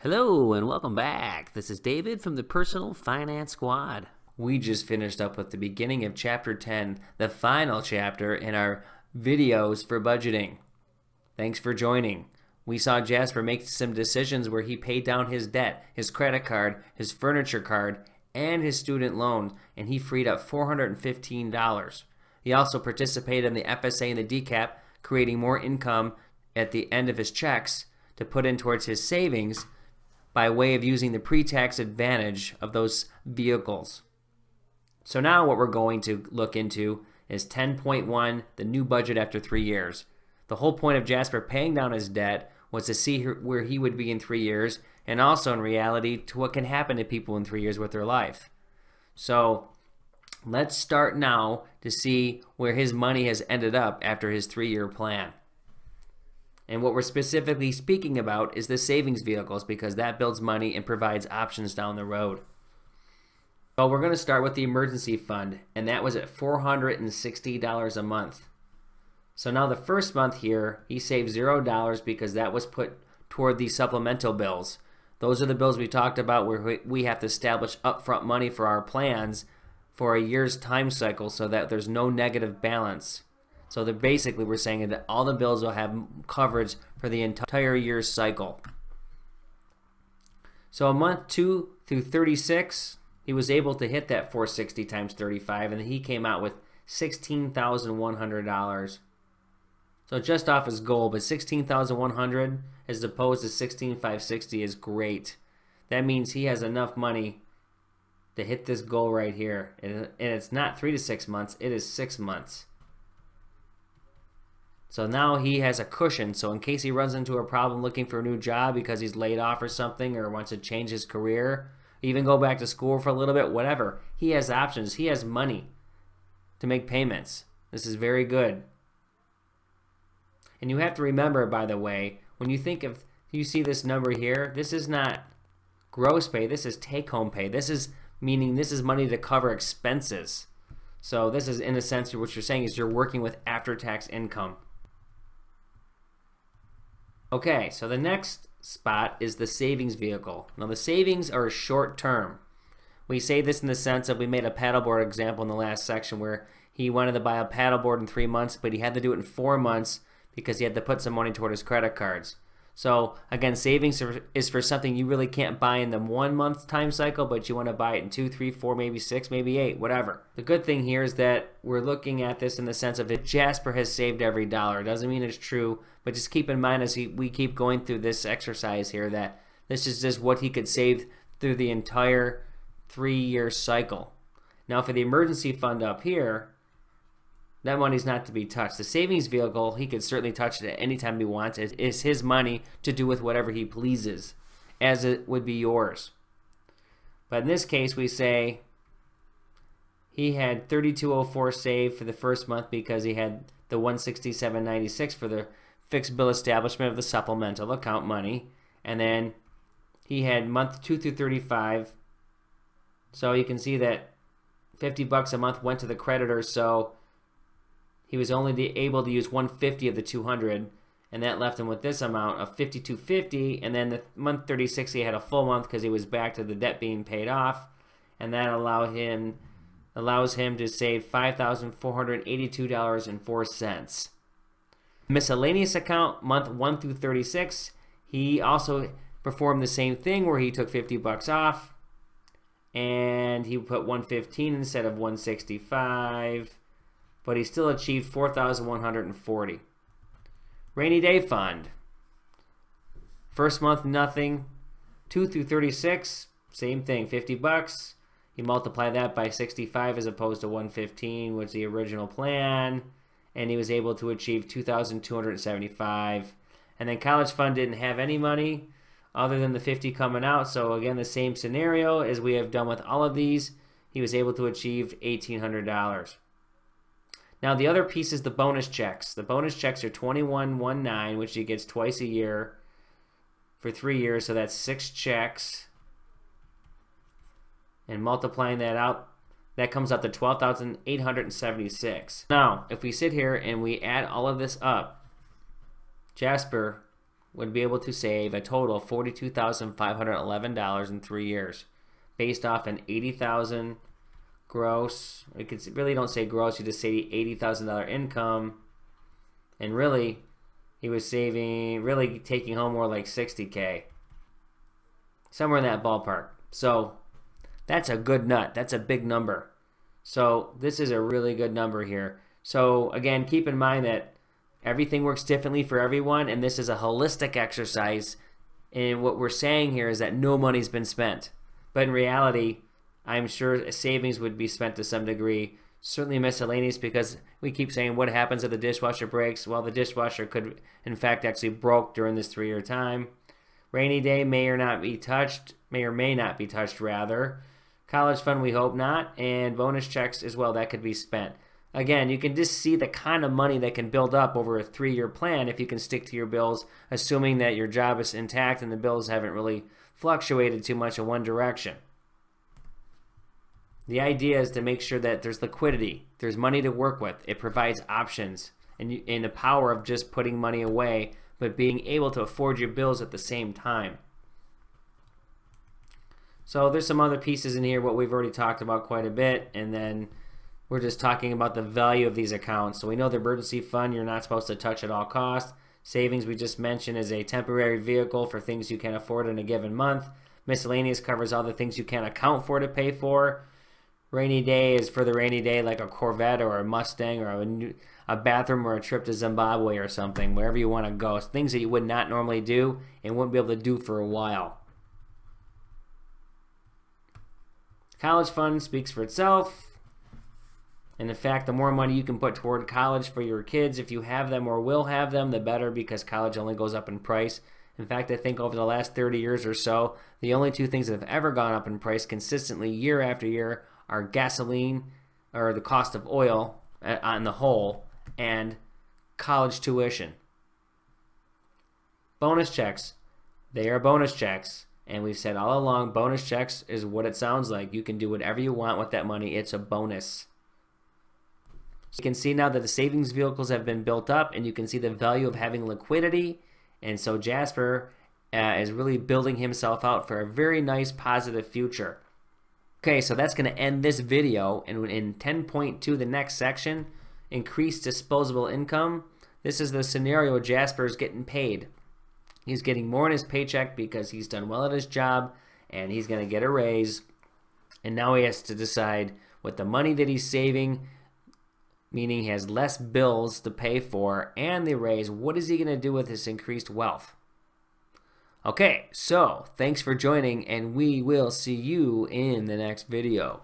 Hello and welcome back. This is David from the Personal Finance Squad. We just finished up with the beginning of Chapter 10, the final chapter in our videos for budgeting. Thanks for joining. We saw Jasper make some decisions where he paid down his debt, his credit card, his furniture card, and his student loans, and he freed up $415. He also participated in the FSA and the DCAP, creating more income at the end of his checks to put in towards his savings by way of using the pre-tax advantage of those vehicles. So now what we're going to look into is 10.1, the new budget after 3 years. The whole point of Jasper paying down his debt was to see where he would be in 3 years, and also in reality to what can happen to people in 3 years with their life. So let's start now to see where his money has ended up after his 3-year plan. And what we're specifically speaking about is the savings vehicles, because that builds money and provides options down the road. So we're going to start with the emergency fund, and that was at $460 a month. So now the first month here, he saved $0 because that was put toward the supplemental bills. Those are the bills we talked about where we have to establish upfront money for our plans for a year's time cycle so that there's no negative balance. So that basically we're saying that all the bills will have coverage for the entire year's cycle. So a month 2 through 36, he was able to hit that 460 times 35, and he came out with $16,100. So just off his goal, but $16,100 as opposed to $16,560 is great. That means he has enough money to hit this goal right here. And it's not 3 to 6 months, it is 6 months. So now he has a cushion, so in case he runs into a problem looking for a new job because he's laid off or something, or wants to change his career, even go back to school for a little bit, whatever, he has options. He has money to make payments. This is very good. And you have to remember, by the way, when you think of, you see this number here, this is not gross pay, this is take-home pay. This is meaning this is money to cover expenses. So this is, in a sense, what you're saying is you're working with after-tax income. Okay, so the next spot is the savings vehicle. Now the savings are short term. We say this in the sense of, we made a paddleboard example in the last section where he wanted to buy a paddleboard in 3 months, but he had to do it in 4 months because he had to put some money toward his credit cards. So again, savings is for something you really can't buy in the 1 month time cycle, but you want to buy it in 2, 3, 4, maybe 6, maybe 8, whatever. The good thing here is that we're looking at this in the sense of if Jasper has saved every dollar. It doesn't mean it's true, but just keep in mind as we keep going through this exercise here that this is just what he could save through the entire 3-year cycle. Now for the emergency fund up here, that money's not to be touched. The savings vehicle, he could certainly touch it at any time he wants. It is his money to do with whatever he pleases, as it would be yours. But in this case, we say he had $32.04 saved for the first month because he had the $167.96 for the fixed bill establishment of the supplemental account money. And then he had month 2 through 35. So you can see that $50 a month went to the creditor, so he was only able to use 150 of the 200, and that left him with this amount of $52.50. And then the month 36, he had a full month because he was back to the debt being paid off, and that allows him to save $5,482.04. Miscellaneous account, month 1 through 36, he also performed the same thing where he took $50 off, and he put 115 instead of 165. But he still achieved $4,140. Rainy day fund. First month, nothing. 2 through 36, same thing, $50. You multiply that by 65 as opposed to 115, which is the original plan, and he was able to achieve $2,275. And then college fund didn't have any money other than the 50 coming out. So again, the same scenario as we have done with all of these. He was able to achieve $1,800. Now the other piece is the bonus checks. The bonus checks are $21.19, which he gets twice a year for 3 years, so that's 6 checks. And multiplying that out, that comes up to $12,876. Now, if we sit here and we add all of this up, Jasper would be able to save a total of $42,511 in 3 years, based off an $80,000 gross. You could really don't say gross, you just say $80,000 income, and really he was saving, really taking home more like $60K, somewhere in that ballpark. So that's a good nut. That's a big number. So this is a really good number here. So again, keep in mind that everything works differently for everyone, and this is a holistic exercise. And what we're saying here is that no money's been spent. But in reality, I'm sure savings would be spent to some degree. Certainly miscellaneous, because we keep saying what happens if the dishwasher breaks. Well, the dishwasher could, in fact, actually broke during this 3-year time. Rainy day may or not be touched, may or may not be touched, rather. College fund, we hope not. And bonus checks as well, that could be spent. Again, you can just see the kind of money that can build up over a 3-year plan if you can stick to your bills, assuming that your job is intact and the bills haven't really fluctuated too much in one direction. The idea is to make sure that there's liquidity, there's money to work with. It provides options and the power of just putting money away, but being able to afford your bills at the same time. So there's some other pieces in here, what we've already talked about quite a bit, and then we're just talking about the value of these accounts. So we know the emergency fund you're not supposed to touch at all costs. Savings, we just mentioned, is a temporary vehicle for things you can afford in a given month. Miscellaneous covers all the things you can't account for to pay for. Rainy day is for the rainy day, like a Corvette or a Mustang or a bathroom or a trip to Zimbabwe or something, wherever you want to go. It's things that you would not normally do and wouldn't be able to do for a while. College fund speaks for itself. And in fact, the more money you can put toward college for your kids, if you have them or will have them, the better, because college only goes up in price. In fact, I think over the last 30 years or so, the only two things that have ever gone up in price consistently year after year are gasoline, or the cost of oil on the whole, and college tuition. Bonus checks, they are bonus checks. And we've said all along, bonus checks is what it sounds like. You can do whatever you want with that money. It's a bonus. So you can see now that the savings vehicles have been built up, and you can see the value of having liquidity. And so Jasper is really building himself out for a very nice positive future. Okay, so that's going to end this video. And in 10.2, the next section, increased disposable income. This is the scenario Jasper is getting paid. He's getting more in his paycheck because he's done well at his job, and he's going to get a raise. And now he has to decide with the money that he's saving, meaning he has less bills to pay for, and the raise, what is he going to do with this increased wealth? Okay, so thanks for joining, and we will see you in the next video.